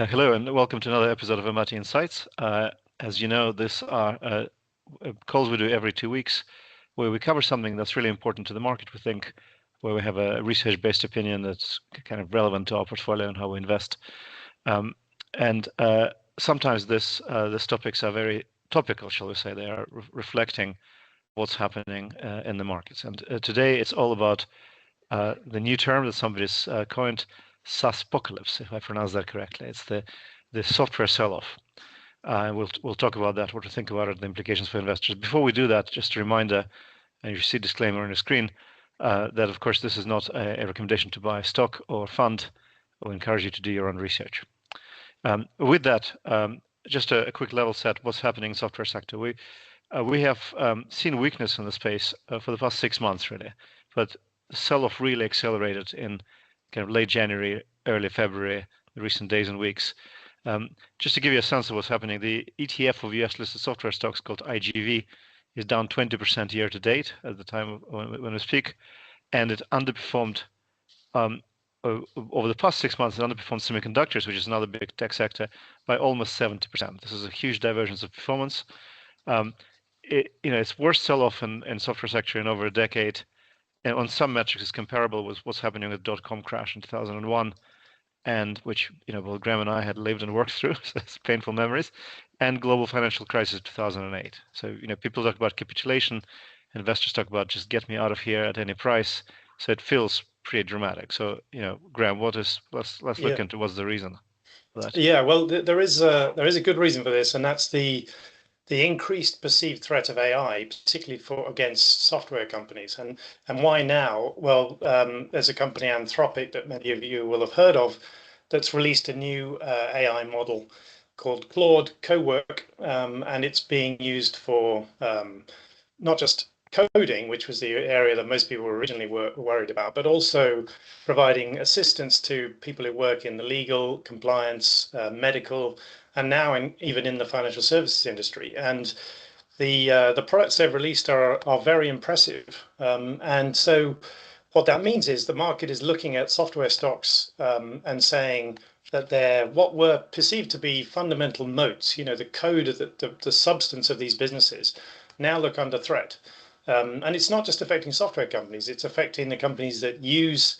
Hello and welcome to another episode of Amati Insights. As you know, this are calls we do every 2 weeks where we cover something that's really important to the market, we think, where we have a research-based opinion that's kind of relevant to our portfolio and how we invest. And sometimes these topics are very topical, shall we say. They are reflecting what's happening in the markets. And today it's all about the new term that somebody's coined, SaaSpocalypse, if I pronounce that correctly. It's the software sell-off. We'll talk about that, what to think about it, the implications for investors. Before we do that, just a reminder, and you see disclaimer on your screen, that of course this is not a recommendation to buy a stock or fund. We'll encourage you to do your own research. With that, just a quick level set, what's happening in the software sector. We have seen weakness in the space for the past 6 months, really, but the sell-off really accelerated in kind of late January, early February, the recent days and weeks. Just to give you a sense of what's happening, the ETF of US listed software stocks called IGV is down 20% year to date at the time when we speak, and it underperformed over the past 6 months. It underperformed semiconductors, which is another big tech sector, by almost 70%. This is a huge divergence of performance. It's worst sell-off in software sector in over a decade. And on some metrics, it's comparable with what's happening with dot-com crash in 2001, and which both Graeme and I had lived and worked through, so it's painful memories, and global financial crisis 2008. So people talk about capitulation, investors talk about just get me out of here at any price. So it feels pretty dramatic. So Graeme, let's look into what's the reason for that. Yeah, well, there is a good reason for this, and that's the increased perceived threat of AI, particularly against software companies. And why now? Well, there's a company, Anthropic, that many of you will have heard of, that's released a new AI model called Claude Cowork, and it's being used for not just coding, which was the area that most people originally were worried about, but also providing assistance to people who work in the legal, compliance, medical, and now even in the financial services industry. And the products they've released are very impressive. And so what that means is the market is looking at software stocks and saying that they're what were perceived to be fundamental moats, the code, the substance of these businesses, now look under threat. And it's not just affecting software companies, it's affecting the companies that use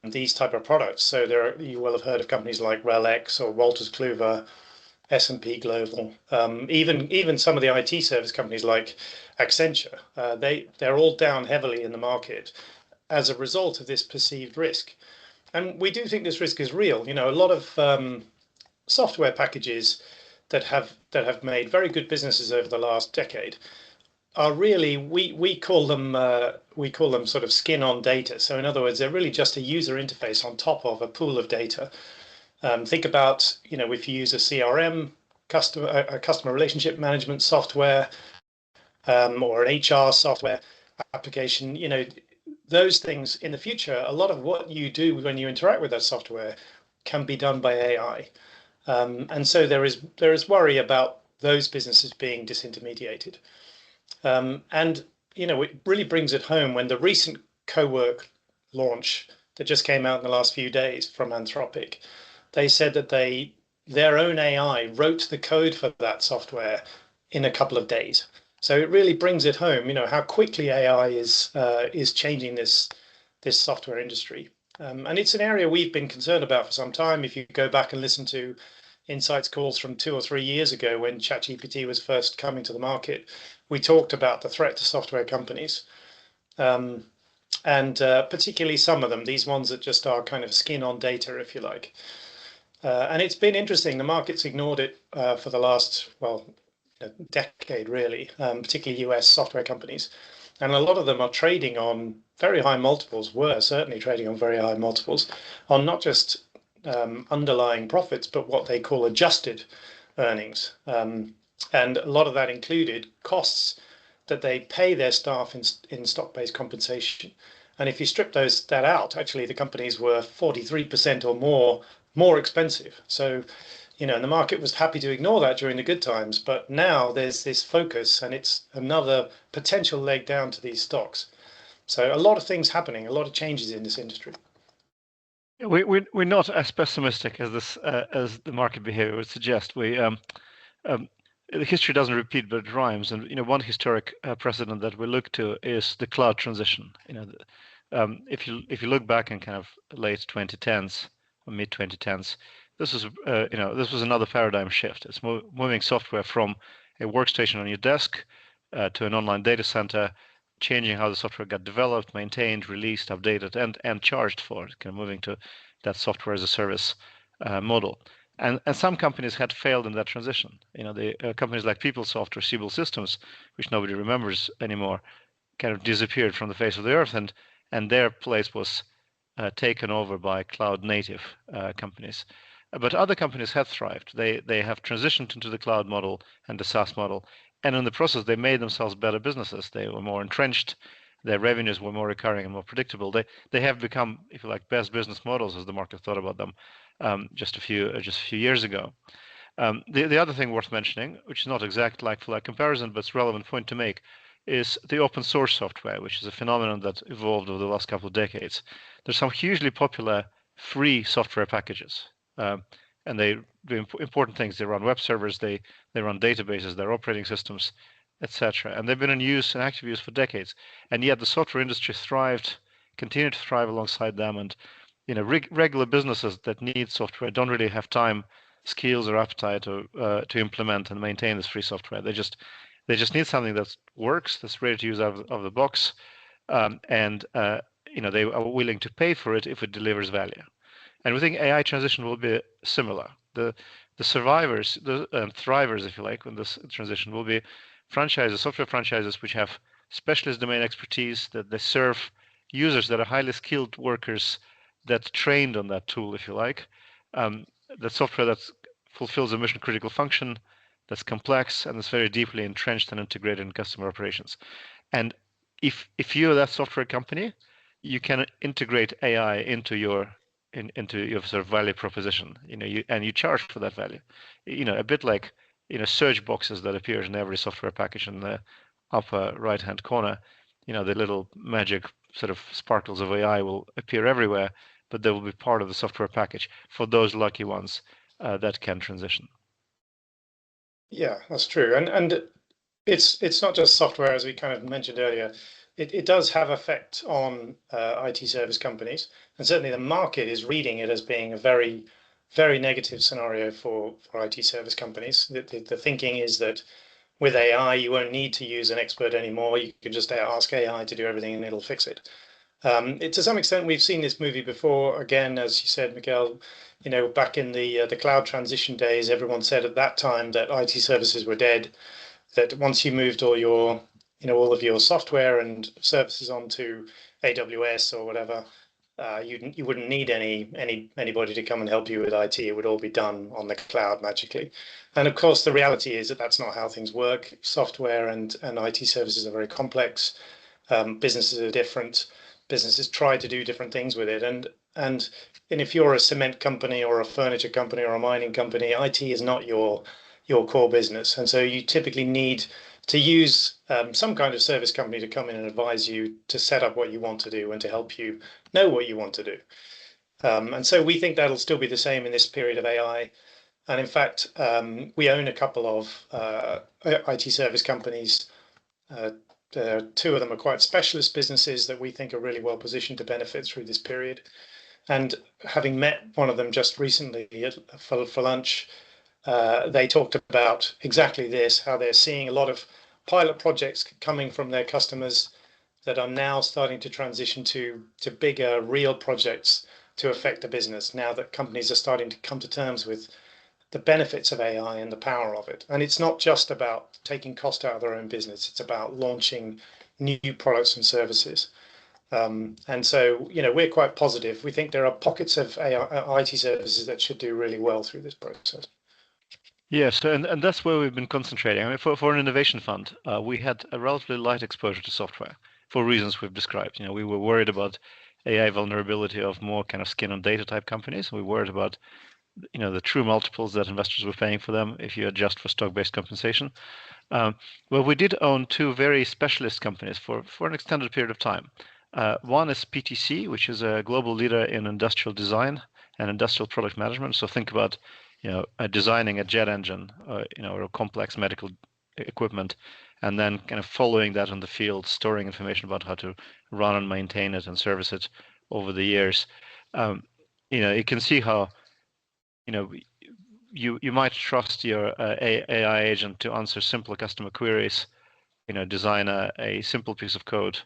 these type of products. So you will have heard of companies like RELX or Wolters Kluwer, S&P Global, even some of the IT service companies like Accenture. They're all down heavily in the market as a result of this perceived risk. And we do think this risk is real. A lot of software packages that have made very good businesses over the last decade are really, we call them sort of skin on data. So in other words, they're really just a user interface on top of a pool of data. Think about, if you use a CRM, customer relationship management software, or an HR software application, those things in the future, a lot of what you do when you interact with that software can be done by AI. And so there is worry about those businesses being disintermediated. And it really brings it home when the recent Cowork launch that just came out in the last few days from Anthropic, they said that their own AI wrote the code for that software in a couple of days. So it really brings it home, how quickly AI is changing this software industry. And it's an area we've been concerned about for some time. If you go back and listen to Insights calls from 2 or 3 years ago when ChatGPT was first coming to the market, we talked about the threat to software companies. And particularly some of them, these ones that just are kind of skin on data, if you like. And it's been interesting. The market's ignored it for the last, decade, really, particularly US software companies. And a lot of them are trading on very high multiples, were certainly trading on very high multiples, on not just underlying profits, but what they call adjusted earnings. And a lot of that included costs that they pay their staff in stock-based compensation. And if you strip that out, actually the companies were 43% or more expensive. So, and the market was happy to ignore that during the good times, but now there's this focus and it's another potential leg down to these stocks. So a lot of things happening, a lot of changes in this industry. We're not as pessimistic as this as the market behavior would suggest. Um, the history doesn't repeat, but it rhymes. And one historic precedent that we look to is the cloud transition. If you look back in kind of late 2010s or mid 2010s, this was another paradigm shift. It's moving software from a workstation on your desk to an online data center, changing how the software got developed, maintained, released, updated, and charged for it. Kind of moving to that software as a service model. And some companies had failed in that transition. The companies like PeopleSoft or Siebel Systems, which nobody remembers anymore, kind of disappeared from the face of the earth, and their place was taken over by cloud native companies. But other companies have thrived. They have transitioned into the cloud model and the SaaS model, and in the process, they made themselves better businesses. They were more entrenched. Their revenues were more recurring and more predictable. They have become, if you like, best business models as the market thought about them just a few years ago. The other thing worth mentioning, which is not exact like-for-like comparison, but it's a relevant point to make, is the open source software, which is a phenomenon that evolved over the last couple of decades. There's some hugely popular free software packages, and they do important things. They run web servers, they run databases, their operating systems, etc. And they've been in use and active use for decades. And yet the software industry continued to thrive alongside them. And regular businesses that need software don't really have time, skills, or appetite to implement and maintain this free software. They just need something that works, that's ready to use out of the box, and they are willing to pay for it if it delivers value. And we think AI transition will be similar. The survivors, the thrivers, if you like, in this transition will be software franchises, which have specialist domain expertise, that they serve users that are highly skilled workers that trained on that tool, if you like. The software that fulfills a mission critical function, that's complex and that's very deeply entrenched and integrated in customer operations. And if you're that software company, you can integrate AI into your sort of value proposition. And you charge for that value. A bit like search boxes that appears in every software package in the upper right hand corner. The little magic sort of sparkles of AI will appear everywhere, but they will be part of the software package for those lucky ones that can transition. Yeah, that's true. And it's not just software, as we kind of mentioned earlier. It does have effect on IT service companies, and certainly the market is reading it as being a very, very negative scenario for IT service companies. The thinking is that with AI, you won't need to use an expert anymore. You can just ask AI to do everything, and it'll fix it. To some extent, we've seen this movie before. Again, as you said, Mikhail, back in the cloud transition days, everyone said at that time that IT services were dead. That once you moved all of your software and services onto AWS or whatever, you wouldn't need anybody to come and help you with IT. It would all be done on the cloud magically. And of course, the reality is that that's not how things work. Software and IT services are very complex. Businesses are different. Businesses try to do different things with it. And if you're a cement company or a furniture company or a mining company, IT is not your core business. And so you typically need to use some kind of service company to come in and advise you to set up what you want to do and to help you know what you want to do. And so we think that'll still be the same in this period of AI. And in fact, we own a couple of IT service companies. Two of them are quite specialist businesses that we think are really well positioned to benefit through this period. And having met one of them just recently for lunch, they talked about exactly this, how they're seeing a lot of pilot projects coming from their customers that are now starting to transition to bigger, real projects to affect the business now that companies are starting to come to terms with the benefits of AI and the power of it. And it's not just about taking cost out of their own business, it's about launching new products and services. And so, we're quite positive. We think there are pockets of AI, IT services that should do really well through this process. Yes, and that's where we've been concentrating. I mean, for an innovation fund, we had a relatively light exposure to software for reasons we've described. We were worried about AI vulnerability of more kind of skin on data type companies. We were worried about the true multiples that investors were paying for them if you adjust for stock-based compensation. Well, we did own two very specialist companies for an extended period of time. One is PTC, which is a global leader in industrial design and industrial product management. So think about, designing a jet engine, or a complex medical equipment, and then kind of following that in the field, storing information about how to run and maintain it and service it over the years. You can see how, you might trust your AI agent to answer simple customer queries, design a simple piece of code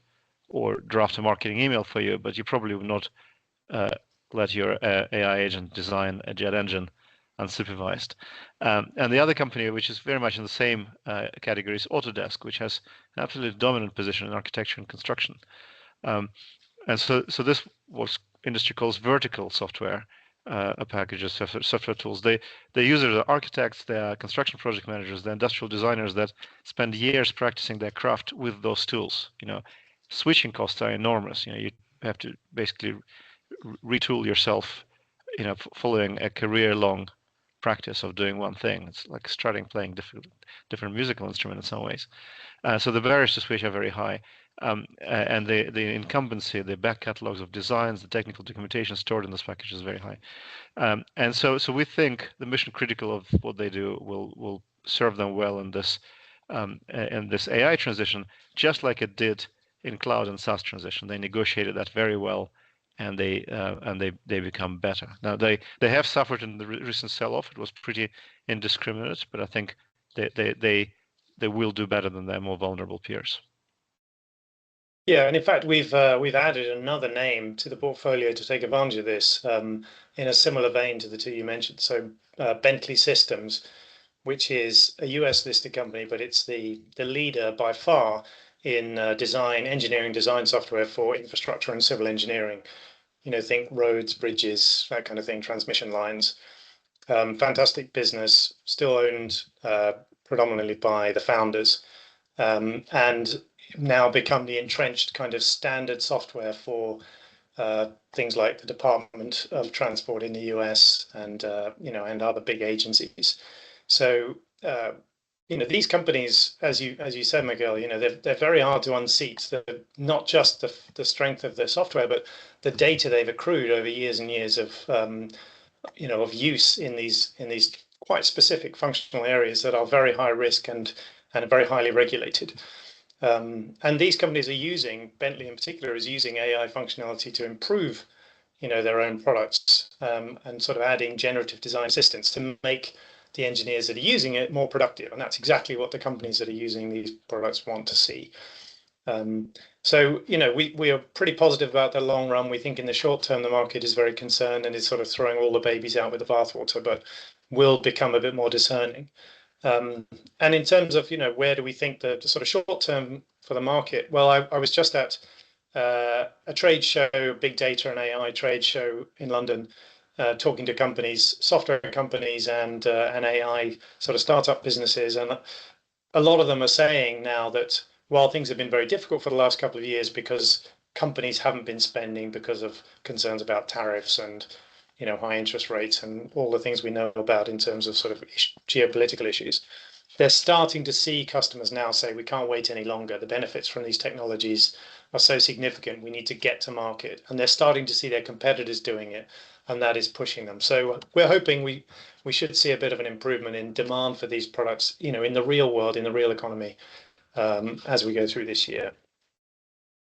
or draft a marketing email for you, but you probably would not let your AI agent design a jet engine unsupervised. And the other company, which is very much in the same category, is Autodesk, which has an absolutely dominant position in architecture and construction. And so this what industry calls vertical software packages, software tools. They users are architects, they are construction project managers, they're industrial designers that spend years practicing their craft with those tools. Switching costs are enormous. You have to basically retool yourself, following a career-long practice of doing one thing. It's like starting playing different musical instrument in some ways. So the barriers to switch are very high. And the incumbency, the back catalogs of designs, the technical documentation stored in this package is very high. And so we think the mission critical of what they do will serve them well in this AI transition, just like it did in cloud and SaaS transition. They negotiated that very well, and they become better. Now they have suffered in the recent sell-off. It was pretty indiscriminate, but I think they will do better than their more vulnerable peers. Yeah, and in fact, we've added another name to the portfolio to take advantage of this, in a similar vein to the two you mentioned. So Bencke Systems, which is a US listed company, but it's the leader by far in engineering design software for infrastructure and civil engineering. Think roads, bridges, that kind of thing, transmission lines. Fantastic business, still owned predominantly by the founders, and now become the entrenched kind of standard software for things like the Department of Transport in the US and and other big agencies. So these companies, as you said, Mikhail, they're very hard to unseat. They're not just the strength of their software, but the data they've accrued over years and years of of use in these quite specific functional areas that are very high risk and very highly regulated. And these companies are using, Bencke in particular, is using AI functionality to improve, their own products, and sort of adding generative design assistance to make the engineers that are using it more productive. And that's exactly what the companies that are using these products want to see. So, we are pretty positive about the long run. We think in the short term, the market is very concerned and is sort of throwing all the babies out with the bathwater, but will become a bit more discerning. And in terms of, where do we think the sort of short term for the market? Well, I was just at a trade show, big data and AI trade show in London, talking to companies, software companies and AI sort of startup businesses. And a lot of them are saying now that while things have been very difficult for the last couple of years because companies haven't been spending because of concerns about tariffs and high interest rates and all the things we know about in terms of sort of geopolitical issues, they're starting to see customers now say, we can't wait any longer. The benefits from these technologies are so significant. We need to get to market. And they're starting to see their competitors doing it, and that is pushing them. So we're hoping we should see a bit of an improvement in demand for these products, in the real world, in the real economy, as we go through this year.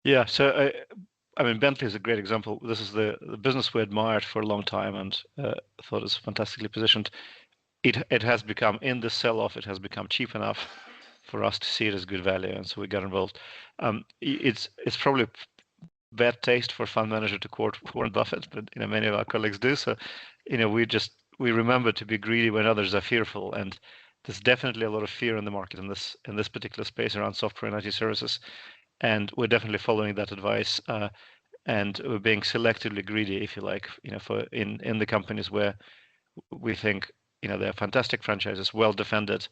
Yeah, so I mean, Bencke is a great example. This is the business we admired for a long time and thought is fantastically positioned. It has become, in the sell-off, it has become cheap enough for us to see it as good value, and so we got involved. It's probably bad taste for a fund manager to quote Warren Buffett, but many of our colleagues do. So we remember to be greedy when others are fearful, and there's definitely a lot of fear in the market in this particular space around software and IT services. And we're definitely following that advice, and we're being selectively greedy, if you like, for in the companies where we think they're fantastic franchises, well defended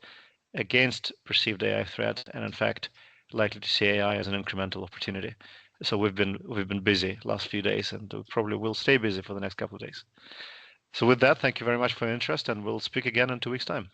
against perceived AI threat, and in fact likely to see AI as an incremental opportunity. So we've been busy last few days, and we probably will stay busy for the next couple of days. So with that, thank you very much for your interest, and we'll speak again in 2 weeks' time.